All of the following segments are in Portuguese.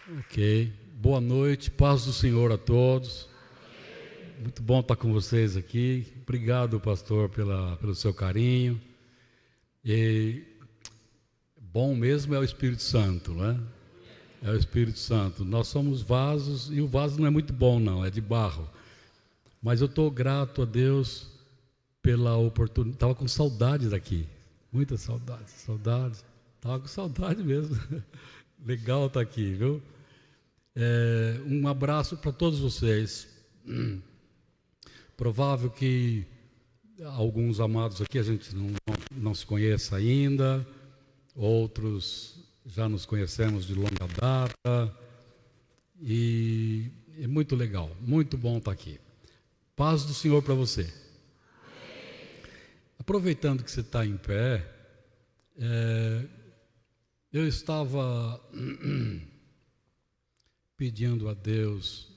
Ok, boa noite, paz do Senhor a todos. Muito bom estar com vocês aqui. Obrigado, pastor, pelo seu carinho. E bom mesmo é o Espírito Santo, né? É o Espírito Santo. Nós somos vasos e o vaso não é muito bom, não, é de barro. Mas eu estou grato a Deus pela oportunidade. Estava com saudade daqui, muita saudade. Estava com saudade mesmo. Legal estar aqui, viu? Um abraço para todos vocês. Provável que alguns amados aqui a gente não se conheça ainda, outros já nos conhecemos de longa data, e é muito legal, muito bom estar aqui. Paz do Senhor para você. Aproveitando que você está em pé, eu estava pedindo a Deus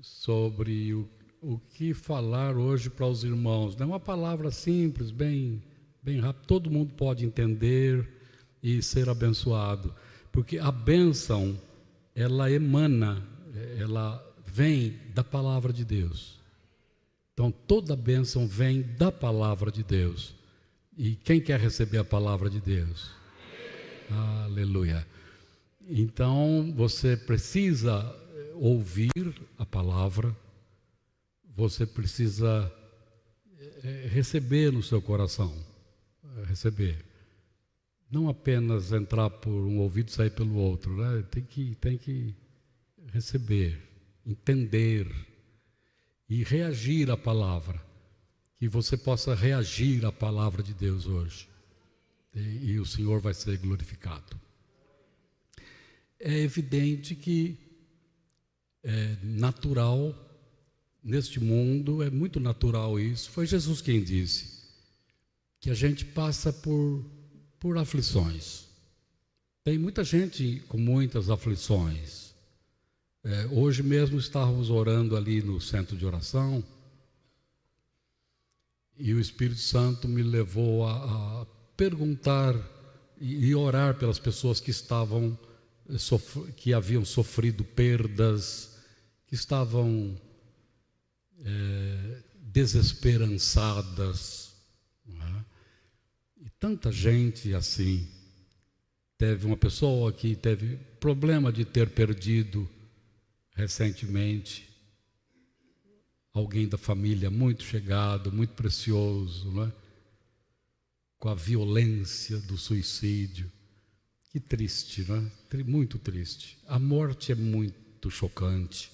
sobre o que falar hoje para os irmãos. É uma palavra simples, bem rápida, todo mundo pode entender e ser abençoado, porque a bênção, ela emana, ela vem da palavra de Deus. Então toda bênção vem da palavra de Deus. E quem quer receber a palavra de Deus? Aleluia. Então você precisa ouvir a palavra, você precisa receber no seu coração, receber, não apenas entrar por um ouvido e sair pelo outro, né? Tem que receber, entender e reagir à palavra, que você possa reagir à palavra de Deus hoje. E o Senhor vai ser glorificado. É evidente que é natural, neste mundo, é muito natural isso. Foi Jesus quem disse que a gente passa por aflições. Tem muita gente com muitas aflições. Hoje mesmo estávamos orando ali no centro de oração e o Espírito Santo me levou a perguntar e orar pelas pessoas que que haviam sofrido perdas, que estavam desesperançadas, né? E tanta gente assim. Teve uma pessoa que teve problema de ter perdido recentemente alguém da família muito chegado, muito precioso, né? Com a violência do suicídio. Que triste, né? Muito triste. A morte é muito chocante.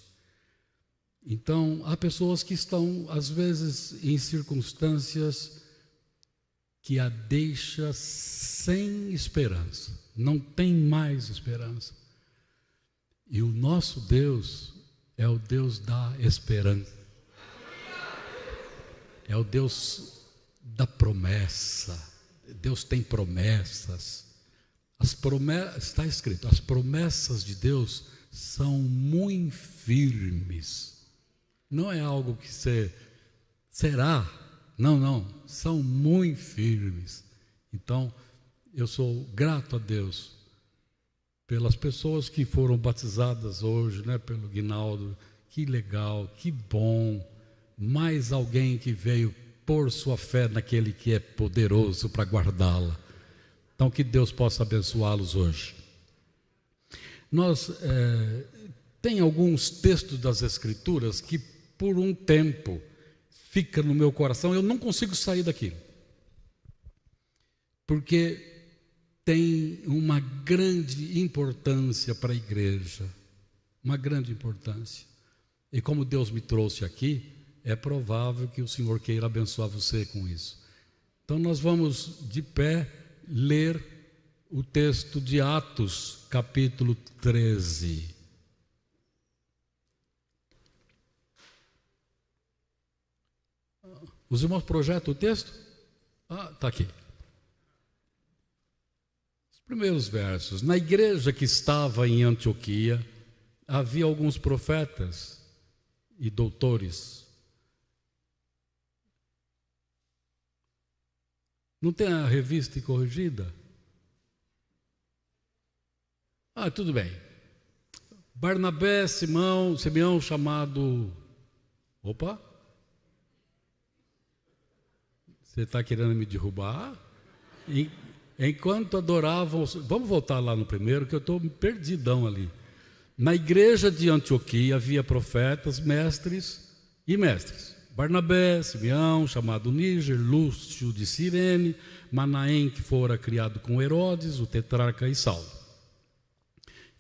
Então, há pessoas que estão, às vezes, em circunstâncias que a deixa sem esperança. Não tem mais esperança. E o nosso Deus é o Deus da esperança. É o Deus da promessa. Deus tem promessas. Está escrito, as promessas de Deus são muito firmes. Não é algo que será. Não, são muito firmes. Então, eu sou grato a Deus pelas pessoas que foram batizadas hoje, né, pelo Guinaldo. Que legal, que bom. Mais alguém que veio pôr sua fé naquele que é poderoso para guardá-la. Então, que Deus possa abençoá-los hoje. Tem alguns textos das Escrituras que, por um tempo, fica no meu coração. Eu não consigo sair daquilo, porque tem uma grande importância para a igreja, uma grande importância. E como Deus me trouxe aqui, é provável que o Senhor queira abençoar você com isso. Então, nós vamos de pé ler o texto de Atos, capítulo 13. Os irmãos projetam o texto? Está aqui. Os primeiros versos. Na igreja que estava em Antioquia, havia alguns profetas e doutores. Não tem a revista corrigida? Tudo bem. Barnabé, Simeão chamado... Opa! Você está querendo me derrubar? Enquanto adoravam... Vamos voltar lá no primeiro, que eu estou perdidão ali. Na igreja de Antioquia havia profetas, mestres e mestres. Barnabé, Simeão, chamado Níger, Lúcio de Cirene, Manaém, que fora criado com Herodes, o tetrarca, e Saulo.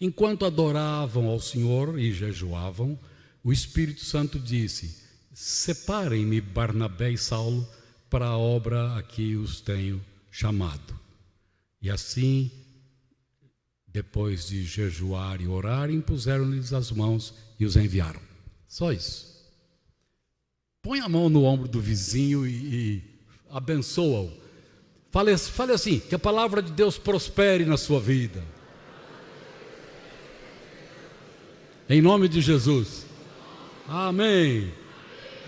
Enquanto adoravam ao Senhor e jejuavam, o Espírito Santo disse: separem-me Barnabé e Saulo para a obra a que os tenho chamado. E assim, depois de jejuar e orar, impuseram-lhes as mãos e os enviaram. Só isso. Põe a mão no ombro do vizinho e abençoa-o. Fale assim, que a palavra de Deus prospere na sua vida. Em nome de Jesus. Amém.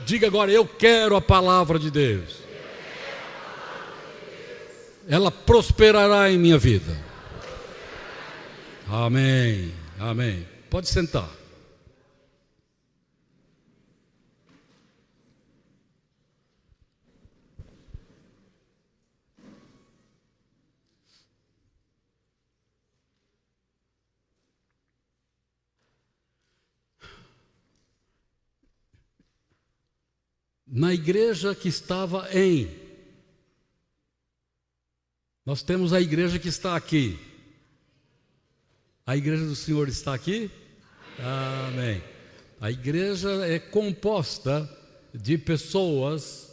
Diga agora: eu quero a palavra de Deus. Ela prosperará em minha vida. Amém. Amém. Pode sentar. Na igreja que estava nós temos a igreja que está aqui. A igreja do Senhor está aqui? Amém. A igreja é composta de pessoas,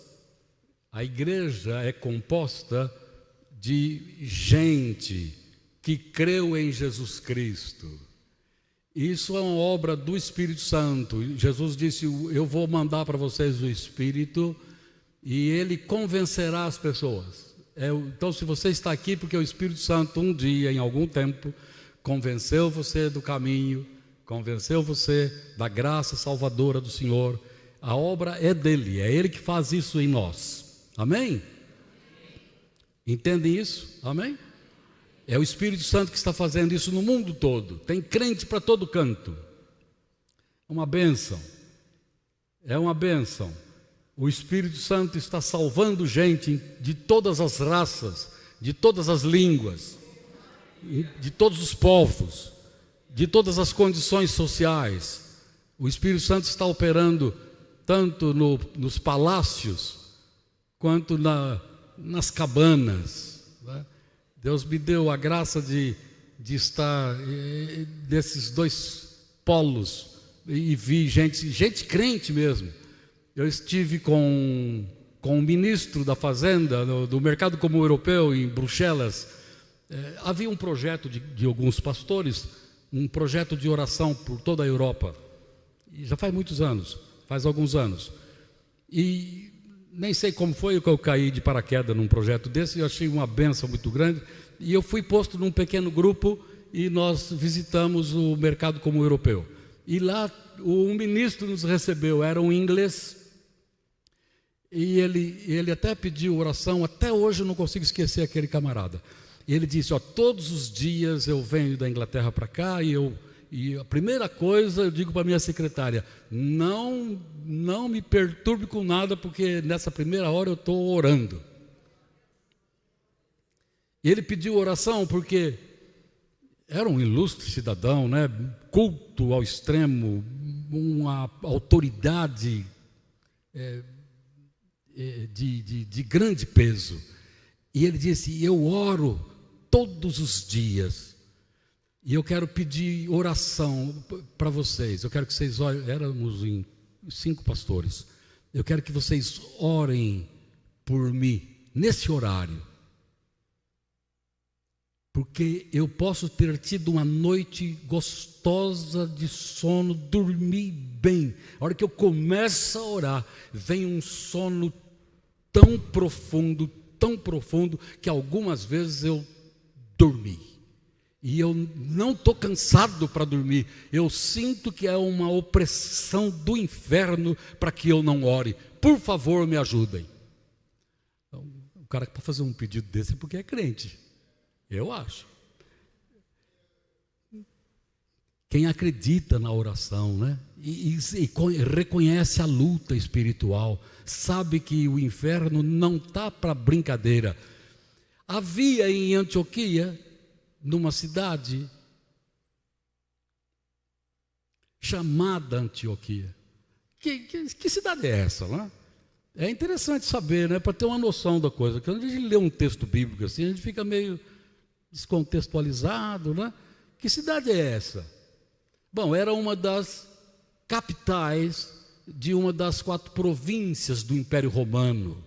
a igreja é composta de gente que creu em Jesus Cristo. Isso é uma obra do Espírito Santo. Jesus disse: eu vou mandar para vocês o Espírito e ele convencerá as pessoas. Então, se você está aqui porque o Espírito Santo um dia, em algum tempo, convenceu você do caminho, convenceu você da graça salvadora do Senhor, a obra é dele, é ele que faz isso em nós. Amém? Entendem isso? Amém? É o Espírito Santo que está fazendo isso no mundo todo. Tem crente para todo canto. Uma bênção. É uma bênção. O Espírito Santo está salvando gente de todas as raças, de todas as línguas, de todos os povos, de todas as condições sociais. O Espírito Santo está operando tanto nos palácios quanto nas cabanas, né? Deus me deu a graça de estar nesses dois polos e vi gente crente mesmo. Eu estive com o ministro da Fazenda, do Mercado Comum Europeu, em Bruxelas. Havia um projeto de alguns pastores, um projeto de oração por toda a Europa. E já faz muitos anos, faz alguns anos. E nem sei como foi que eu caí de paraquedas num projeto desse, eu achei uma bênção muito grande, e eu fui posto num pequeno grupo e nós visitamos o Mercado Comum Europeu. E lá o ministro nos recebeu, era um inglês, e ele até pediu oração, até hoje eu não consigo esquecer aquele camarada. E ele disse: todos os dias eu venho da Inglaterra para cá e a primeira coisa eu digo para minha secretária: não me perturbe com nada, porque nessa primeira hora eu estou orando. E ele pediu oração porque era um ilustre cidadão, né? Culto ao extremo, uma autoridade de grande peso. E ele disse: eu oro todos os dias. E eu quero pedir oração para vocês. Eu quero que vocês orem. Éramos 5 pastores. Eu quero que vocês orem por mim nesse horário. Porque eu posso ter tido uma noite gostosa de sono, dormi bem. A hora que eu começo a orar, vem um sono tão profundo, que algumas vezes eu dormi. E eu não estou cansado para dormir. Eu sinto que é uma opressão do inferno para que eu não ore. Por favor, me ajudem. Então, o cara que pode fazer um pedido desse é porque é crente. Eu acho. Quem acredita na oração, né? E reconhece a luta espiritual, sabe que o inferno não está para brincadeira. Havia em Antioquia, numa cidade chamada Antioquia. Que cidade é essa, né? É interessante saber, né? Para ter uma noção da coisa. Quando a gente lê um texto bíblico assim, a gente fica meio descontextualizado, né? Que cidade é essa? Bom, era uma das capitais de uma das 4 províncias do Império Romano.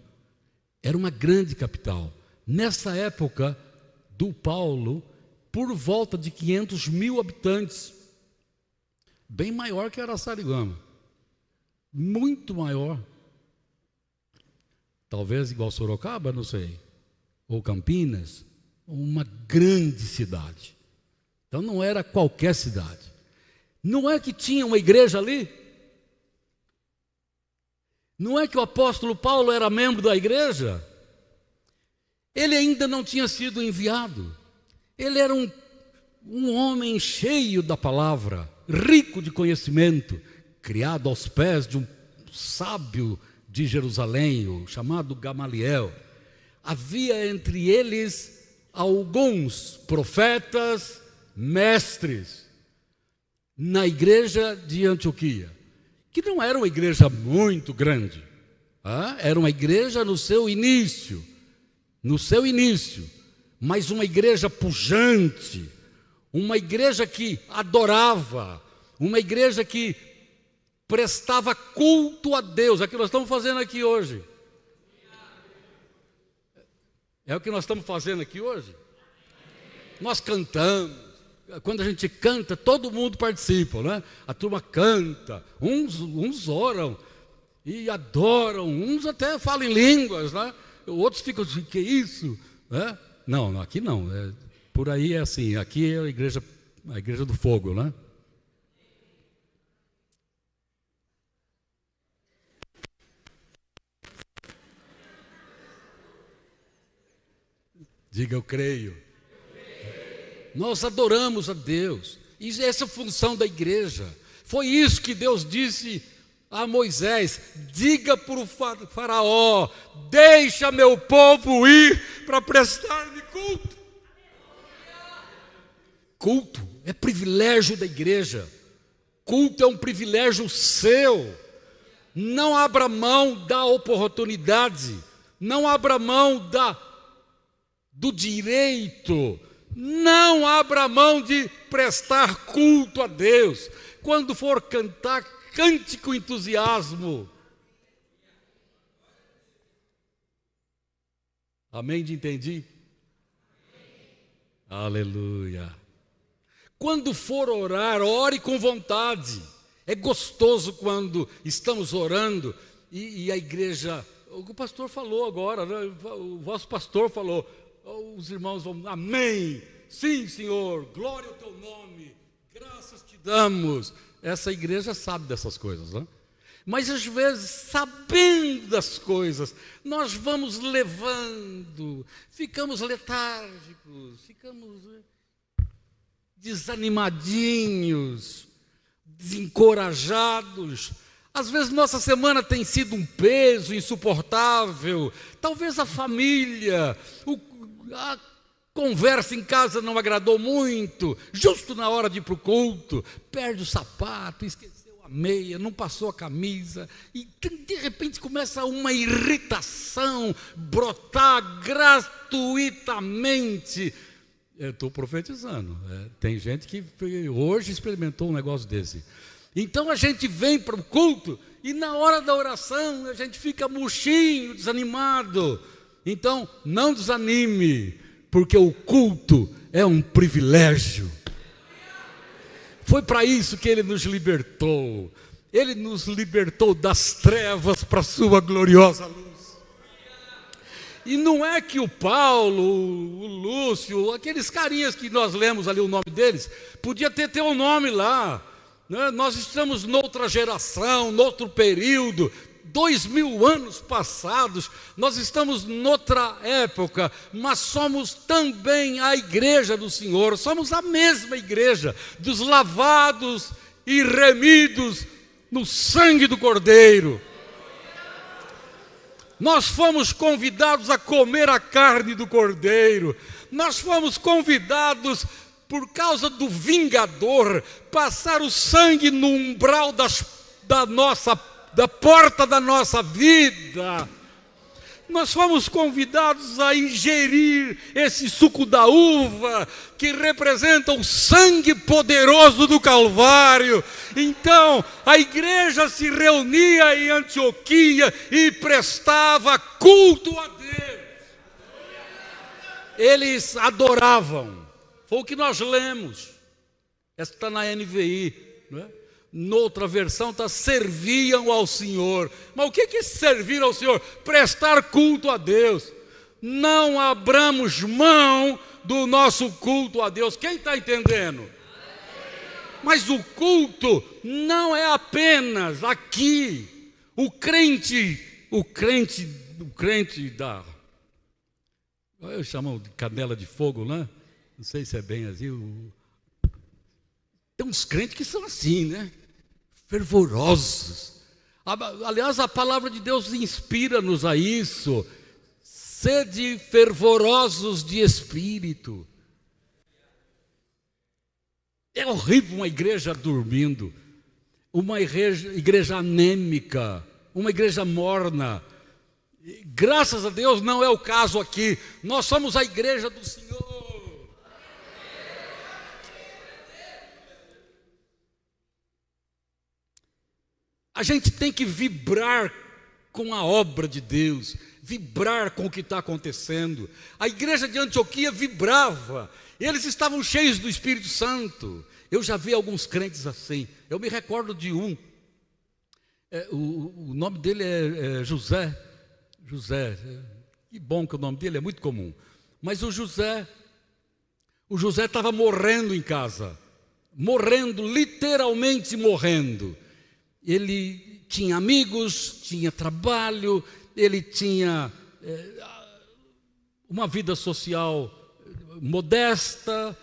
Era uma grande capital. Nessa época do Paulo, por volta de 500.000 habitantes, bem maior que Araçariguama, muito maior, talvez igual Sorocaba, não sei, ou Campinas, uma grande cidade. Então não era qualquer cidade. Não é que tinha uma igreja ali? Não é que o apóstolo Paulo era membro da igreja? Ele ainda não tinha sido enviado. Ele era um homem cheio da palavra, rico de conhecimento, criado aos pés de um sábio de Jerusalém, chamado Gamaliel. Havia entre eles alguns profetas, mestres, na igreja de Antioquia, que não era uma igreja muito grande, era uma igreja no seu início, mas uma igreja pujante, uma igreja que adorava, uma igreja que prestava culto a Deus. É o que nós estamos fazendo aqui hoje. É o que nós estamos fazendo aqui hoje. Nós cantamos. Quando a gente canta, todo mundo participa, né? A turma canta, uns oram e adoram, uns até falam em línguas, né? Outros ficam assim, que isso? Né? Não, aqui não. Por aí é assim, aqui é a igreja do fogo, né? Diga, eu creio. Nós adoramos a Deus. E essa é a função da igreja. Foi isso que Deus disse a Moisés: diga para o faraó, deixa meu povo ir para prestar-me culto. Culto é privilégio da igreja. Culto é um privilégio seu. Não abra mão da oportunidade. Não abra mão do direito. Não abra mão de prestar culto a Deus. Quando for cantar, cante com entusiasmo. Amém de entendi? Aleluia. Quando for orar, ore com vontade. É gostoso quando estamos orando e a igreja, o pastor falou agora, né? O vosso pastor falou, os irmãos vão, amém, sim Senhor, glória ao teu nome, graças te damos. Essa igreja sabe dessas coisas, né? Mas às vezes, sabendo das coisas, nós vamos levando, ficamos letárgicos, ficamos desanimadinhos, desencorajados. Às vezes nossa semana tem sido um peso insuportável, talvez a família, a conversa em casa não agradou muito, justo na hora de ir para o culto, perde o sapato, esqueceu a meia, não passou a camisa, e de repente começa uma irritação brotar gratuitamente. Eu estou profetizando, tem gente que hoje experimentou um negócio desse. Então a gente vem para o culto e na hora da oração a gente fica murchinho, desanimado. Então não desanime, porque o culto é um privilégio. Foi para isso que Ele nos libertou. Ele nos libertou das trevas para a sua gloriosa luz. E não é que o Paulo, o Lúcio, aqueles carinhas que nós lemos ali o nome deles, podia ter um nome lá. Nós estamos noutra geração, noutro período. 2000 anos passados, nós estamos noutra época, mas somos também a igreja do Senhor, somos a mesma igreja, dos lavados e remidos no sangue do Cordeiro. Nós fomos convidados a comer a carne do Cordeiro, nós fomos convidados, por causa do vingador, passar o sangue no umbral da porta da nossa vida. Nós fomos convidados a ingerir esse suco da uva, que representa o sangue poderoso do Calvário. Então, a igreja se reunia em Antioquia e prestava culto a Deus. Eles adoravam. Foi o que nós lemos. Essa está na NVI, não é? Noutra versão está serviam ao Senhor. Mas o que é servir ao Senhor? Prestar culto a Deus. Não abramos mão do nosso culto a Deus. Quem está entendendo? Mas o culto não é apenas aqui. O crente da... Eu chamo de canela de fogo, né? Não sei se é bem assim. Tem uns crentes que são assim, né? Fervorosos. Aliás, a palavra de Deus inspira-nos a isso. Sede fervorosos de espírito. É horrível uma igreja dormindo, uma igreja anêmica, uma igreja morna. Graças a Deus não é o caso aqui. Nós somos a igreja do Senhor. A gente tem que vibrar com a obra de Deus, vibrar com o que está acontecendo. A igreja de Antioquia vibrava, eles estavam cheios do Espírito Santo. Eu já vi alguns crentes assim. Eu me recordo de um, o nome dele é José. Que bom que o nome dele é muito comum. Mas o José estava morrendo em casa, morrendo, literalmente morrendo. Ele tinha amigos, tinha trabalho, ele tinha uma vida social modesta,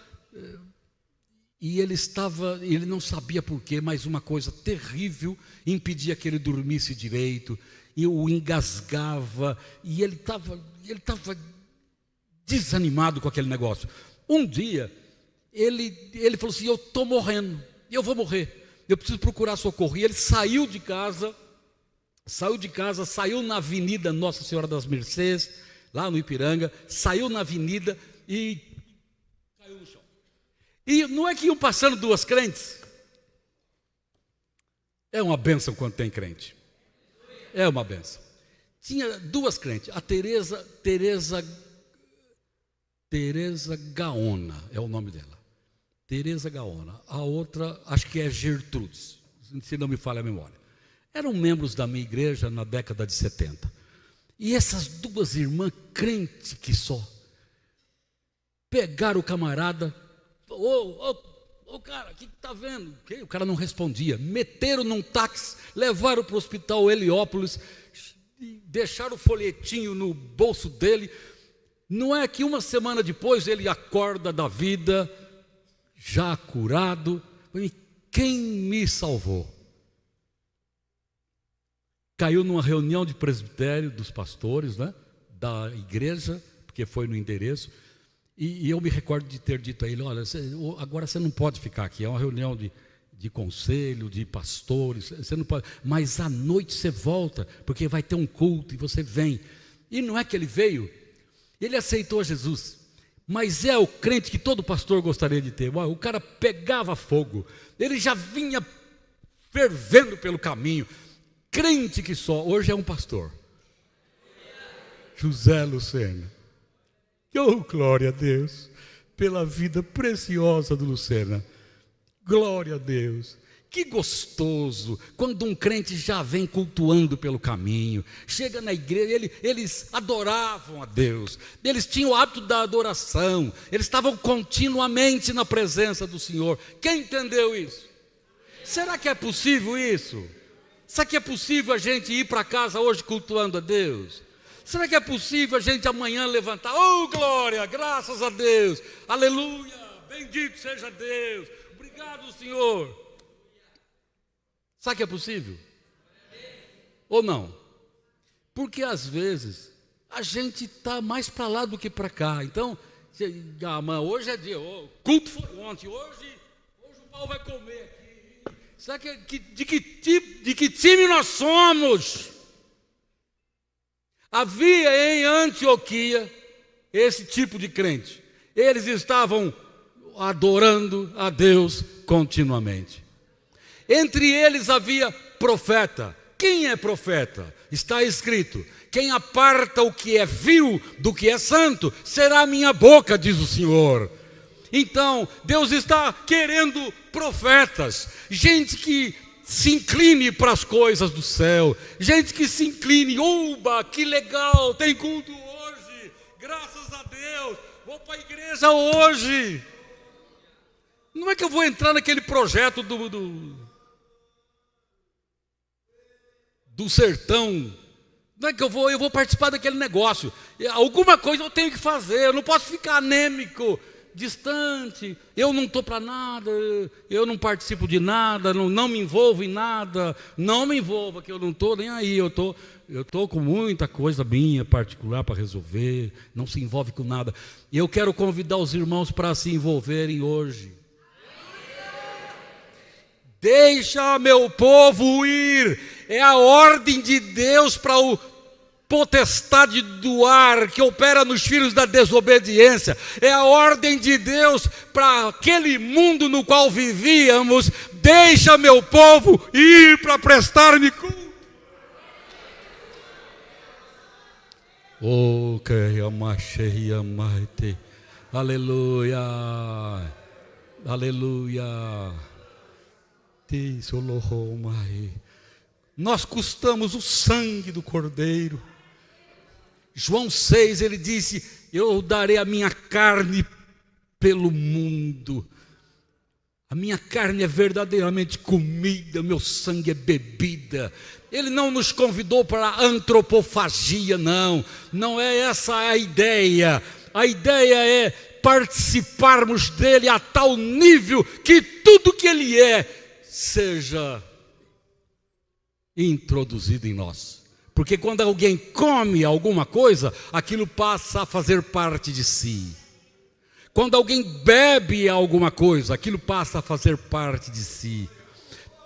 e ele não sabia porquê, mas uma coisa terrível impedia que ele dormisse direito, e o engasgava, e ele estava desanimado com aquele negócio. Um dia, ele falou assim: eu estou morrendo, eu vou morrer. Eu preciso procurar socorro. E ele saiu de casa, saiu na Avenida Nossa Senhora das Mercês, lá no Ipiranga, saiu na avenida e caiu no chão. E não é que iam passando duas crentes? É uma bênção quando tem crente. É uma bênção. Tinha duas crentes, a Teresa Gaona, é o nome dela. Teresa Gaona, a outra acho que é Gertrudes, se não me falha a memória. Eram membros da minha igreja na década de 70. E essas duas irmãs, crente que só, pegaram o camarada, ô cara, o que está vendo? O cara não respondia. Meteram num táxi, levaram para o hospital Heliópolis, deixaram o folhetinho no bolso dele. Não é que uma semana depois ele acorda da vida, já curado. Quem me salvou? Caiu numa reunião de presbitério dos pastores, né, da igreja, porque foi no endereço, e eu me recordo de ter dito a ele: olha, agora você não pode ficar aqui, é uma reunião de conselho, de pastores, você não pode, mas à noite você volta, porque vai ter um culto e você vem. E não é que ele veio, ele aceitou Jesus. Mas é o crente que todo pastor gostaria de ter. O cara pegava fogo, ele já vinha fervendo pelo caminho. Crente que só, hoje é um pastor. José Lucena. Oh, glória a Deus, pela vida preciosa do Lucena. Glória a Deus. Que gostoso, quando um crente já vem cultuando pelo caminho, chega na igreja, eles adoravam a Deus, eles tinham o hábito da adoração, eles estavam continuamente na presença do Senhor. Quem entendeu isso? Será que é possível isso? Será que é possível a gente ir para casa hoje cultuando a Deus? Será que é possível a gente amanhã levantar, oh glória, graças a Deus, aleluia, bendito seja Deus, obrigado Senhor? Será que é possível? Ou não? Porque às vezes a gente está mais para lá do que para cá. Então, hoje é dia, culto foi ontem, hoje o pau vai comer aqui. Será de que time nós somos? Havia em Antioquia esse tipo de crente. Eles estavam adorando a Deus continuamente. Entre eles havia profeta. Quem é profeta? Está escrito: quem aparta o que é vil do que é santo, será a minha boca, diz o Senhor. Então, Deus está querendo profetas, gente que se incline para as coisas do céu, gente que se incline, uba, que legal, tem culto hoje, graças a Deus, vou para a igreja hoje. Não é que eu vou entrar naquele projeto do sertão, não é que eu vou participar daquele negócio, alguma coisa eu tenho que fazer, eu não posso ficar anêmico, distante, eu não estou para nada, eu não participo de nada, não me envolvo em nada, não me envolva, que eu não estou nem aí, eu estou com muita coisa minha particular para resolver, não se envolve com nada. E eu quero convidar os irmãos para se envolverem hoje. Deixa meu povo ir, é a ordem de Deus para o potestade do ar que opera nos filhos da desobediência, é a ordem de Deus para aquele mundo no qual vivíamos. Deixa meu povo ir para prestar-me culto. Oh, que amachei, amaite. Aleluia, aleluia. Nós custamos o sangue do Cordeiro. João 6, ele disse: eu darei a minha carne pelo mundo. A minha carne é verdadeiramente comida, meu sangue é bebida. Ele não nos convidou para a antropofagia, não é essa a ideia. A ideia é participarmos dele a tal nível que tudo que ele é seja introduzido em nós. Porque quando alguém come alguma coisa, aquilo passa a fazer parte de si. Quando alguém bebe alguma coisa, aquilo passa a fazer parte de si.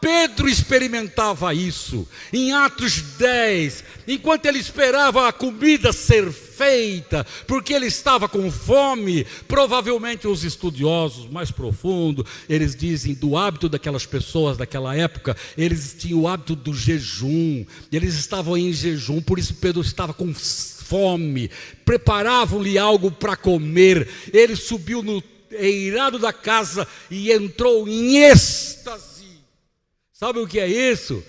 Pedro experimentava isso em Atos 10, enquanto ele esperava a comida ser feita, porque ele estava com fome. Provavelmente os estudiosos mais profundos, eles dizem do hábito daquelas pessoas daquela época, eles tinham o hábito do jejum, eles estavam em jejum, por isso Pedro estava com fome, preparavam-lhe algo para comer. Ele subiu no eirado da casa e entrou em êxtase. Sabe o que é isso?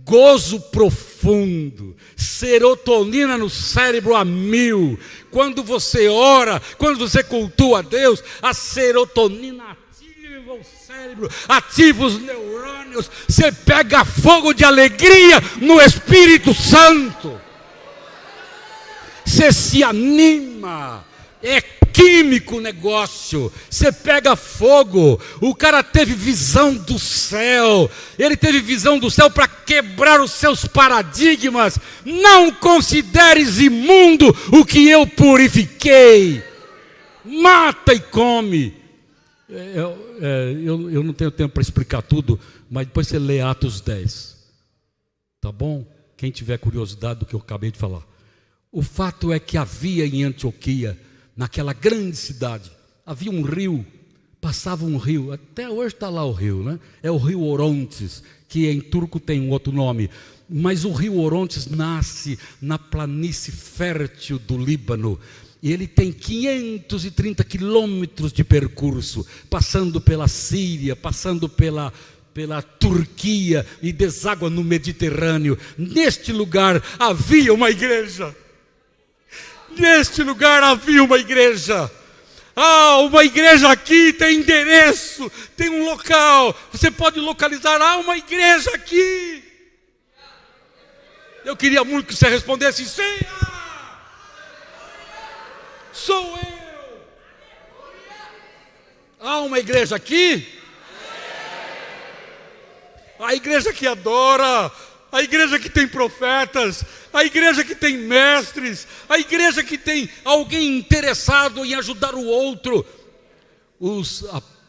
Gozo profundo, serotonina no cérebro a 1000. Quando você ora, quando você cultua a Deus, a serotonina ativa o cérebro, ativa os neurônios, você pega fogo de alegria no Espírito Santo, você se anima, é químico o negócio, você pega fogo. O cara teve visão do céu, ele teve visão do céu para quebrar os seus paradigmas. Não consideres imundo o que eu purifiquei, mata e come. Eu não tenho tempo para explicar tudo, mas depois você lê Atos 10, tá bom? Quem tiver curiosidade do que eu acabei de falar. O fato é que havia em Antioquia, naquela grande cidade, havia um rio, passava um rio, até hoje está lá o rio, né? É o rio Orontes, que em turco tem um outro nome, mas o rio Orontes nasce na planície fértil do Líbano, e ele tem 530 quilômetros de percurso, passando pela Síria, passando pela Turquia e deságua no Mediterrâneo. Neste lugar havia uma igreja. Neste lugar havia uma igreja. Uma igreja aqui tem endereço, tem um local. Você pode localizar, uma igreja aqui. Eu queria muito que você respondesse sim. Sou eu. Há uma igreja aqui? A igreja que adora, a igreja que tem profetas, a igreja que tem mestres, a igreja que tem alguém interessado em ajudar o outro.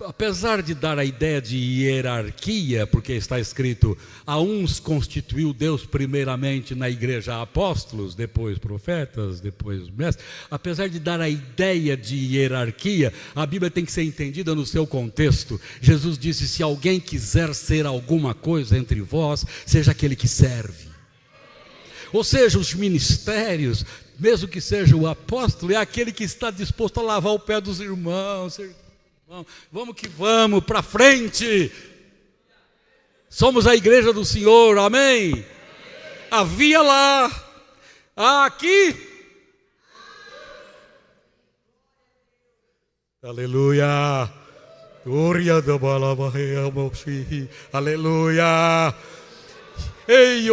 Apesar de dar a ideia de hierarquia, porque está escrito, a uns constituiu Deus primeiramente na igreja apóstolos, depois profetas, depois mestres. Apesar de dar a ideia de hierarquia, a Bíblia tem que ser entendida no seu contexto. Jesus disse, se alguém quiser ser alguma coisa entre vós, seja aquele que serve. Ou seja, os ministérios, mesmo que seja o apóstolo, é aquele que está disposto a lavar o pé dos irmãos. Vamos que vamos, para frente. Somos a igreja do Senhor, amém? Havia lá, aqui. Aleluia. Aleluia. Ei,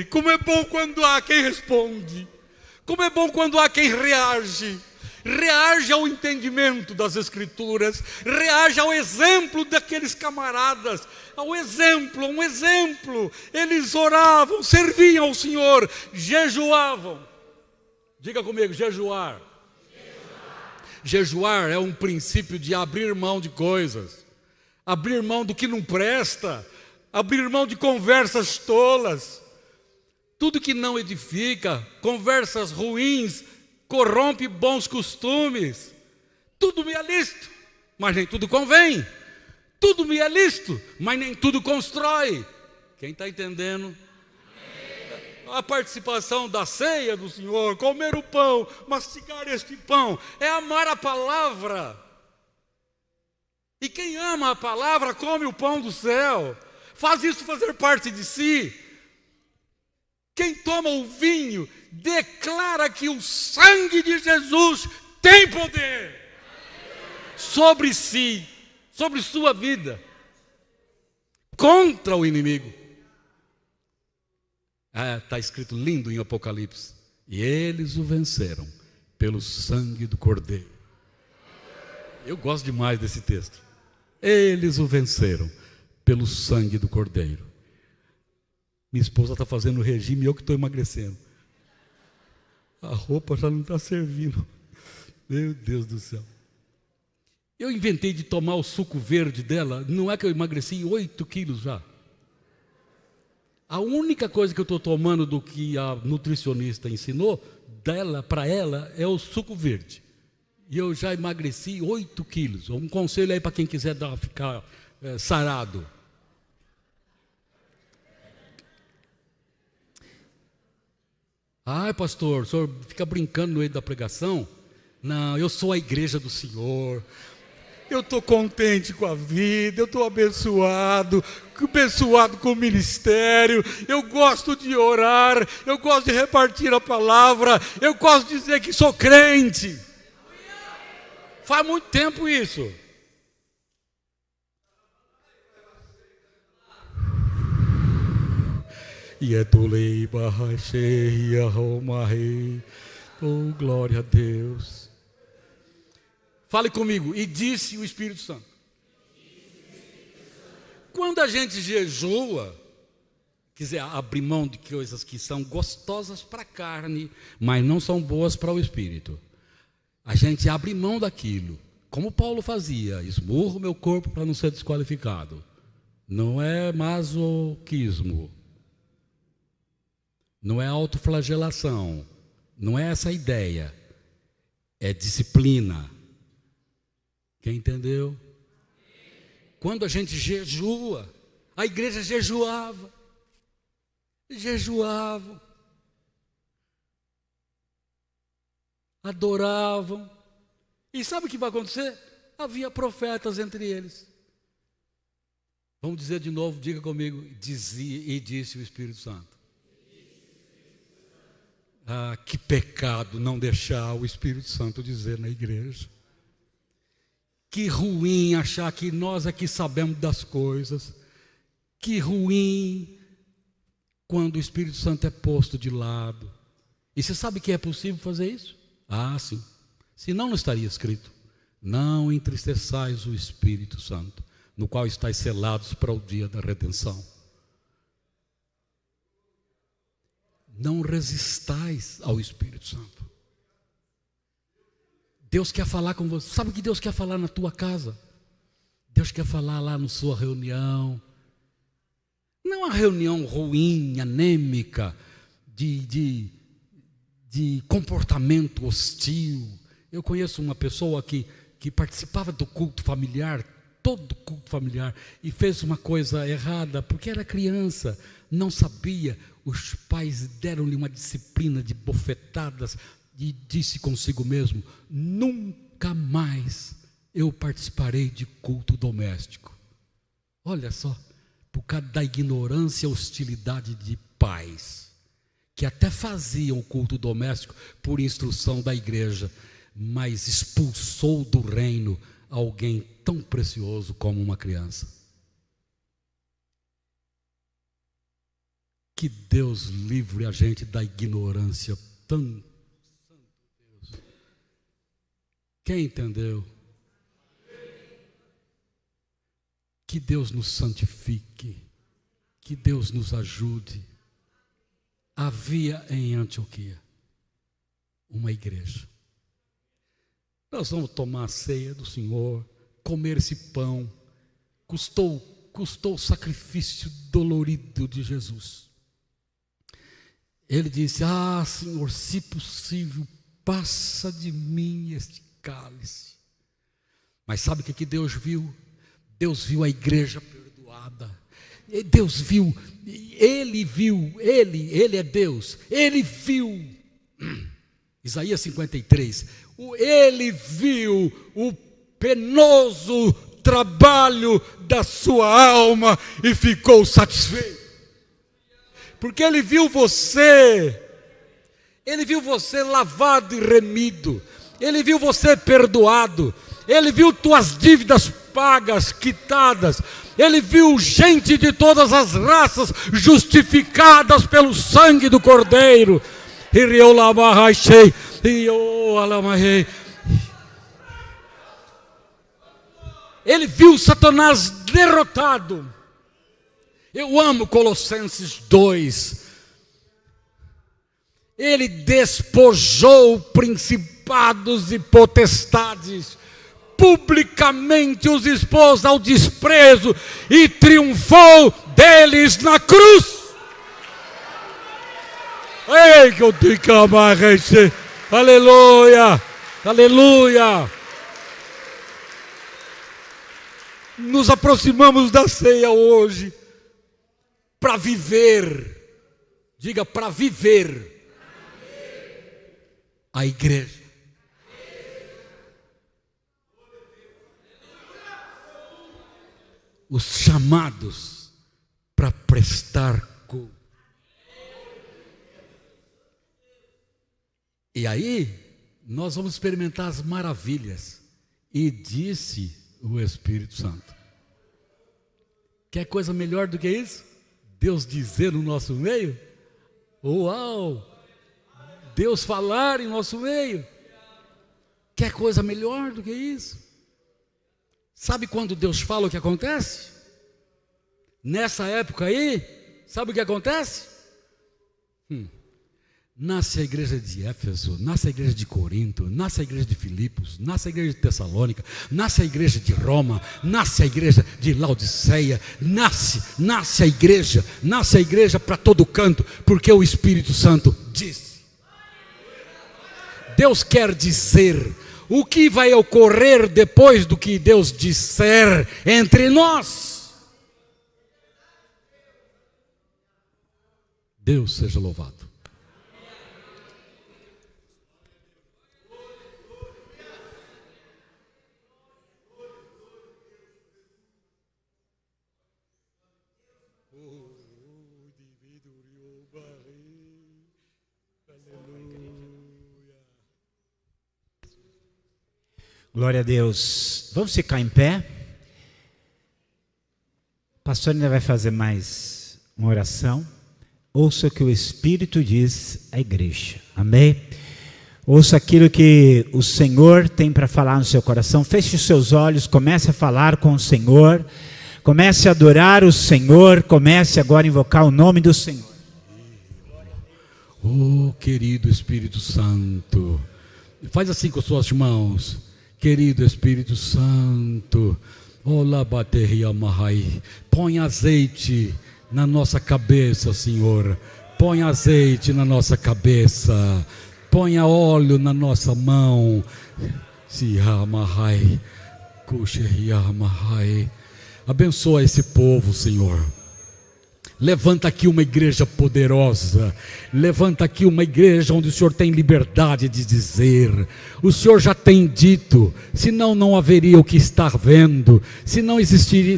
como é bom quando há quem responde. Como é bom quando há quem reage. Reage ao entendimento das Escrituras, reage ao exemplo daqueles camaradas, ao exemplo, um exemplo. Eles oravam, serviam ao Senhor, jejuavam. Diga comigo, jejuar. Jejuar é um princípio de abrir mão de coisas, abrir mão do que não presta, abrir mão de conversas tolas, tudo que não edifica, conversas ruins, corrompe bons costumes. Tudo me é lícito, mas nem tudo convém. Tudo me é lícito, mas nem tudo constrói. Quem está entendendo? A participação da ceia do Senhor, comer o pão, mastigar este pão, é amar a palavra. E quem ama a palavra, come o pão do céu. Faz isso fazer parte de si. Quem toma o vinho, declara que o sangue de Jesus tem poder sobre si, sobre sua vida, contra o inimigo. Está escrito lindo em Apocalipse. E eles o venceram pelo sangue do Cordeiro. Eu gosto demais desse texto. Eles o venceram pelo sangue do Cordeiro. Minha esposa está fazendo regime e eu que estou emagrecendo. A roupa já não está servindo. Meu Deus do céu. Eu inventei de tomar o suco verde dela. Não é que eu emagreci 8 quilos já. A única coisa que eu estou tomando do que a nutricionista ensinou para ela é o suco verde. E eu já emagreci 8 quilos. Um conselho aí para quem quiser ficar sarado. Ai, pastor, o senhor fica brincando no meio da pregação? Não, eu sou a igreja do Senhor. Eu estou contente com a vida, eu estou abençoado com o ministério. Eu gosto de orar, eu gosto de repartir a palavra, eu gosto de dizer que sou crente. Faz muito tempo isso. Oh, glória a Deus. Fale comigo. E disse o Espírito Santo. Quando a gente jejua, quer dizer, abre mão de coisas que são gostosas para a carne, mas não são boas para o espírito. A gente abre mão daquilo, como Paulo fazia, esmurro meu corpo para não ser desqualificado. Não é masoquismo, não é autoflagelação, não é essa a ideia, é disciplina. Quem entendeu? Quando a gente jejua, a igreja jejuava, adoravam, e sabe o que vai acontecer? Havia profetas entre eles. Vamos dizer de novo, diga comigo, disse o Espírito Santo. Ah, que pecado não deixar o Espírito Santo dizer na igreja. Que ruim achar que nós aqui sabemos das coisas. Que ruim quando o Espírito Santo é posto de lado. E você sabe que é possível fazer isso? Ah, sim. Senão não estaria escrito: não entristeçais o Espírito Santo, no qual estáis selados para o dia da redenção. Não resistais ao Espírito Santo. Deus quer falar com você. Sabe o que Deus quer falar na tua casa? Deus quer falar lá na sua reunião. Não uma reunião ruim, anêmica, de comportamento hostil. Eu conheço uma pessoa que participava do culto familiar, todo culto familiar, e fez uma coisa errada, porque era criança, não sabia. Os pais deram-lhe uma disciplina de bofetadas e disse consigo mesmo: nunca mais eu participarei de culto doméstico. Olha só, por causa da ignorância e hostilidade de pais, que até faziam o culto doméstico por instrução da igreja, mas expulsou do reino alguém tão precioso como uma criança. Que Deus livre a gente da ignorância tão... Quem entendeu? Que Deus nos santifique, que Deus nos ajude. Havia em Antioquia uma igreja. Nós vamos tomar a ceia do Senhor, comer esse pão. Custou o sacrifício dolorido de Jesus. Ele disse: ah, Senhor, se possível, passa de mim este cálice. Mas sabe o que Deus viu? Deus viu a igreja perdoada. Deus viu, Ele é Deus. Ele viu, Isaías 53, Ele viu o penoso trabalho da sua alma e ficou satisfeito. Porque Ele viu você lavado e remido, Ele viu você perdoado, Ele viu tuas dívidas pagas, quitadas, Ele viu gente de todas as raças justificadas pelo sangue do Cordeiro. Ele viu Satanás derrotado. Eu amo Colossenses 2. Ele despojou principados e potestades, publicamente os expôs ao desprezo e triunfou deles na cruz. Ei, que eu te clamarei, aleluia, aleluia. Nos aproximamos da ceia hoje para viver, diga, para viver a igreja. Os chamados para prestar culto. E aí, nós vamos experimentar as maravilhas. E disse o Espírito Santo. Quer coisa melhor do que isso? Deus dizer no nosso meio? Uau! Deus falar em nosso meio? Quer coisa melhor do que isso? Sabe quando Deus fala o que acontece? Nessa época aí, sabe o que acontece? Nasce a igreja de Éfeso, nasce a igreja de Corinto, nasce a igreja de Filipos, nasce a igreja de Tessalônica, nasce a igreja de Roma, nasce a igreja de Laodiceia, nasce a igreja para todo canto, porque o Espírito Santo disse. Deus quer dizer o que vai ocorrer depois do que Deus disser entre nós. Deus seja louvado. Glória a Deus. Vamos ficar em pé. O pastor ainda vai fazer mais uma oração. ouça o que o Espírito diz à igreja. Amém? Ouça aquilo que o Senhor tem para falar no seu coração. Feche os seus olhos, comece a falar com o Senhor. Comece a adorar o Senhor. Comece agora a invocar o nome do Senhor. Oh, querido Espírito Santo, faz assim com suas mãos. Querido Espírito Santo, olá, bateria mahai. Põe azeite na nossa cabeça, Senhor. Põe azeite na nossa cabeça. Ponha óleo na nossa mão. Abençoa esse povo, Senhor. Levanta aqui uma igreja poderosa. Levanta aqui uma igreja onde o Senhor tem liberdade de dizer. O Senhor já tem dito, senão não haveria o que estar vendo. Se não existiria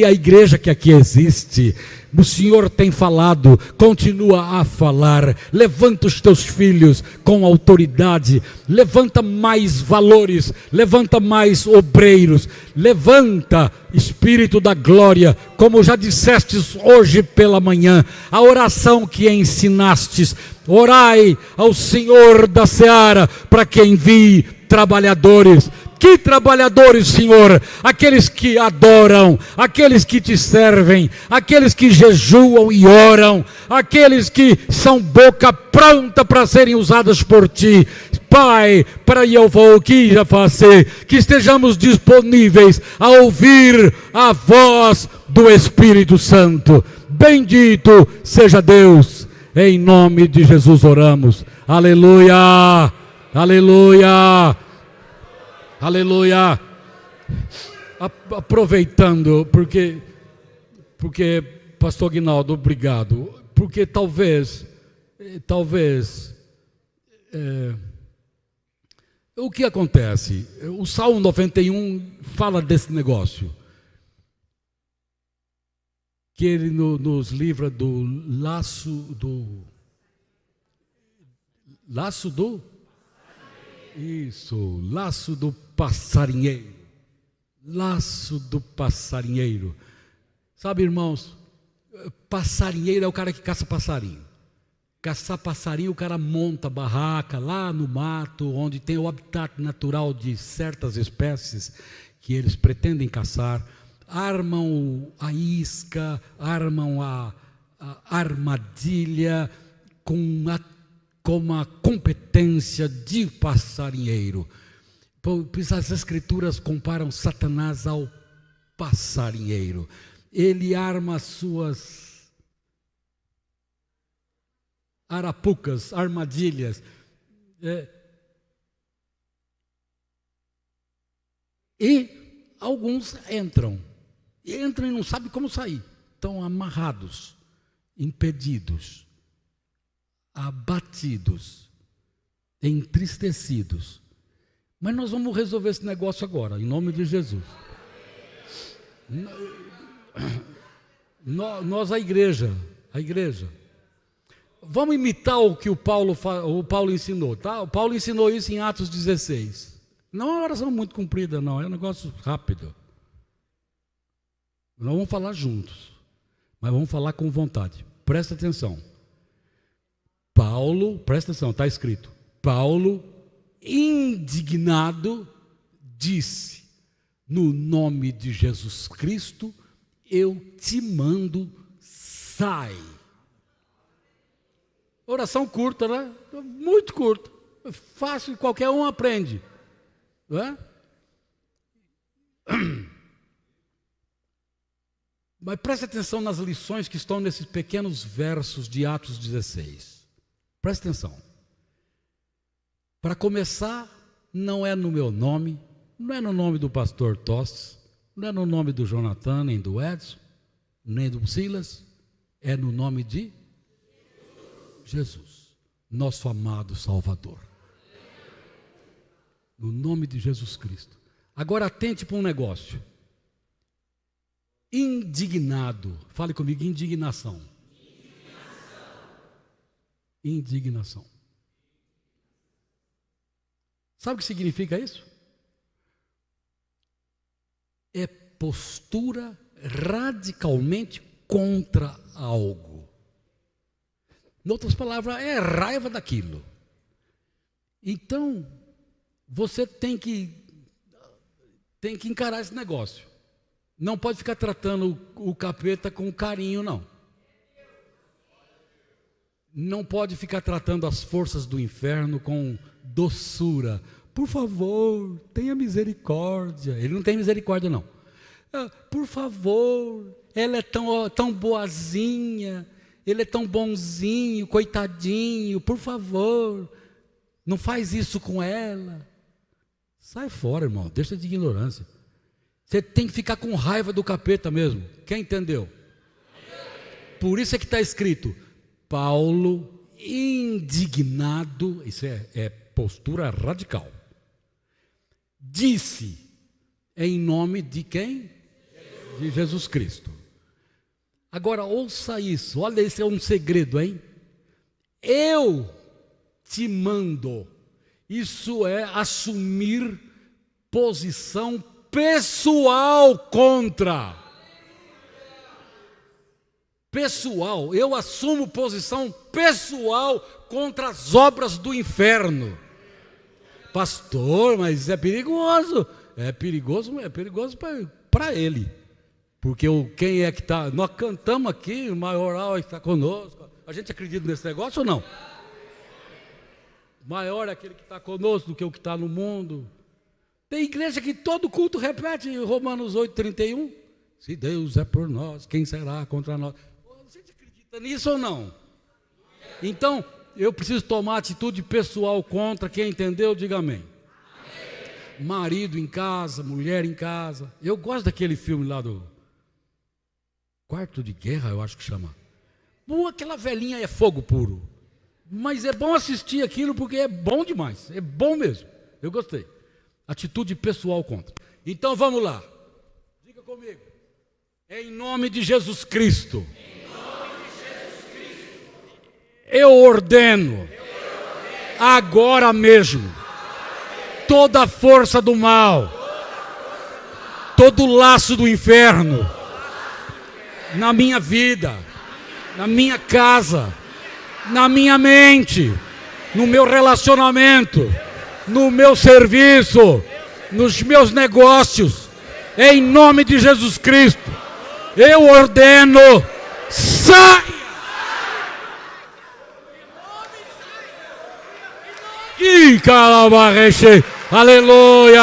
a igreja que aqui existe. O Senhor tem falado, continua a falar. Levanta os teus filhos com autoridade. Levanta mais valores, levanta mais obreiros. Levanta, Espírito da glória, como já dissestes hoje pela manhã, a oração que ensinastes. Orai ao Senhor da seara para que envie trabalhadores. Que trabalhadores, Senhor? Aqueles que adoram, aqueles que te servem, aqueles que jejuam e oram, aqueles que são boca pronta para serem usadas por ti. Pai, para eu vou que já fazer, que estejamos disponíveis a ouvir a voz do Espírito Santo. Bendito seja Deus, em nome de Jesus oramos. Aleluia, aleluia. Aleluia. Aproveitando, porque pastor Aguinaldo, obrigado, porque talvez, o que acontece? O Salmo 91 fala desse negócio, que ele nos livra do laço do passarinheiro. Laço do passarinheiro. Sabe, irmãos, passarinheiro é o cara que caça passarinho. Caçar passarinho, o cara monta barraca lá no mato, onde tem o habitat natural de certas espécies que eles pretendem caçar. Armam a isca, armam a armadilha com a competência de passarinheiro. Pois as Escrituras comparam Satanás ao passarinheiro. Ele arma as suas arapucas, armadilhas. E alguns entram e não sabem como sair. Estão amarrados, impedidos, abatidos, entristecidos. Mas nós vamos resolver esse negócio agora, em nome de Jesus. Nós, a igreja, vamos imitar o que o Paulo ensinou, tá? O Paulo ensinou isso em Atos 16. Não é uma oração muito comprida, não, é um negócio rápido. Nós vamos falar juntos, mas vamos falar com vontade. Presta atenção. Paulo, presta atenção, está escrito. Paulo, indignado, disse: no nome de Jesus Cristo, eu te mando, sai. Oração curta, né? Muito curta. Fácil, qualquer um aprende. Não é? Mas preste atenção nas lições que estão nesses pequenos versos de Atos 16. Preste atenção. Para começar, não é no meu nome, não é no nome do pastor Tostes, não é no nome do Jonathan, nem do Edson, nem do Silas, é no nome de Jesus, nosso amado Salvador. No nome de Jesus Cristo. Agora atente para um negócio. Indignado, fale comigo, indignação. Indignação. Sabe o que significa isso? É postura radicalmente contra algo. Em outras palavras, é raiva daquilo. Então, você tem que encarar esse negócio. Não pode ficar tratando o capeta com carinho, não. Não pode ficar tratando as forças do inferno com doçura. Por favor, tenha misericórdia. Ele não tem misericórdia, não. Por favor, ela é tão boazinha, ele é tão bonzinho, coitadinho, por favor, não faz isso com ela. Sai fora, irmão, deixa de ignorância. Você tem que ficar com raiva do capeta mesmo. Quem entendeu? Por isso é que está escrito, Paulo, indignado, isso é postura radical, disse, em nome de quem? De Jesus Cristo. Agora ouça isso, olha, esse é um segredo, hein? Eu te mando. Isso é assumir posição pessoal contra. Pessoal, eu assumo posição pessoal contra as obras do inferno. Pastor, mas é perigoso. É perigoso para ele. Porque quem é que está... Nós cantamos aqui, o maioral está conosco. A gente acredita nesse negócio ou não? Maior é aquele que está conosco do que o que está no mundo. Tem igreja que todo culto repete Romanos 8:31. Se Deus é por nós, quem será contra nós? A gente acredita nisso ou não? Então, eu preciso tomar atitude pessoal contra. Quem entendeu, diga amém. Marido em casa, mulher em casa. Eu gosto daquele filme lá do Quarto de Guerra, eu acho que chama. Aquela velhinha é fogo puro. Mas é bom assistir aquilo porque é bom demais. É bom mesmo. Eu gostei. Atitude pessoal contra. Então vamos lá. Diga comigo. Em nome de Jesus Cristo. Eu ordeno. Agora mesmo. Toda a força do mal. Todo o laço do inferno. Na minha vida. Na minha casa. Na minha mente. No meu relacionamento. No meu serviço, nos meus negócios, em nome de Jesus Cristo, eu ordeno, saia! E calabarreche, aleluia!